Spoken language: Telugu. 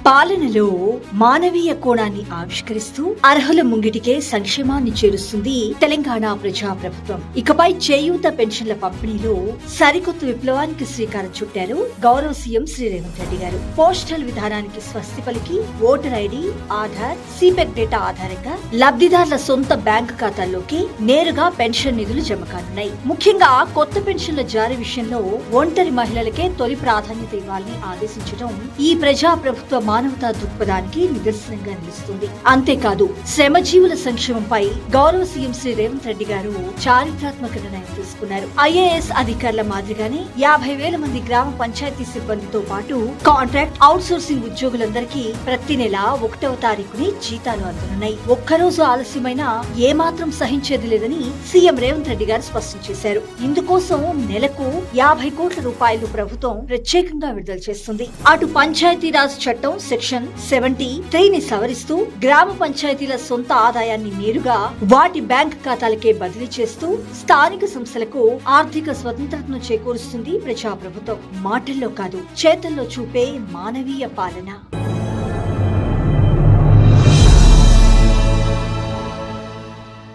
పాలనలో మానవీయ కోణాన్ని ఆవిష్కరిస్తూ అర్హుల ముంగిటికే సంక్షేమాన్ని చేరుస్తుంది తెలంగాణ ప్రజా ప్రభుత్వం. ఇకపై చేయూత పెన్షన్ల పంపిణీలో సరికొత్త విప్లవానికి శ్రీకారం చుట్టారు గౌరవ సీఎం శ్రీ రేవంత్ రెడ్డి గారు. పోస్టల్ విధానానికి స్వస్తి పలికి ఓటర్ ఐడి, ఆధార్, సిపెక్ డేటా ఆధారంగా లబ్ధిదారుల సొంత బ్యాంకు ఖాతాల్లోకి నేరుగా పెన్షన్ నిధులు జమ కానున్నాయి. ముఖ్యంగా కొత్త పెన్షన్ల జారీ విషయంలో ఒంటరి మహిళలకే తొలి ప్రాధాన్యత ఇవ్వాలని ఆదేశించడం ఈ ప్రజా ప్రభుత్వ మానవతా దృక్పథానికి నిదర్శనంగా నిలుస్తుంది. అంతేకాదు, శ్రమజీవుల సంక్షేమంపై గౌరవ సీఎం శ్రీ రేవంత్ రెడ్డి గారు చారిత్రాత్మక నిర్ణయం తీసుకున్నారు. ఐఏఎస్ అధికారుల మాదిరిగానే 50,000 మంది గ్రామ పంచాయతీ సిబ్బందితో పాటు కాంట్రాక్ట్, అవుట్ సోర్సింగ్ ఉద్యోగులందరికీ ప్రతి నెల 1వ తారీఖుని జీతాలు అందనున్నాయి. ఒక్కరోజు ఆలస్యమైనా ఏమాత్రం సహించేది లేదని సీఎం రేవంత్ రెడ్డి గారు స్పష్టం చేశారు. ఇందుకోసం నెలకు 50 కోట్ల రూపాయలు ప్రభుత్వం ప్రత్యేకంగా విడుదల చేస్తుంది. అటు పంచాయతీరాజ్ చట్టం సెక్షన్ 73ని సవరిస్తూ గ్రామ పంచాయతీల సొంత ఆదాయాన్ని నేరుగా వాటి బ్యాంక్ ఖాతాలకే బదిలీ చేస్తూ స్థానిక సంస్థలకు ఆర్థిక స్వతంత్రతను చేకూరుస్తుంది ప్రజాప్రభుత్వం. మాటల్లో కాదు, చేతల్లో చూపే మానవీయ పాలన.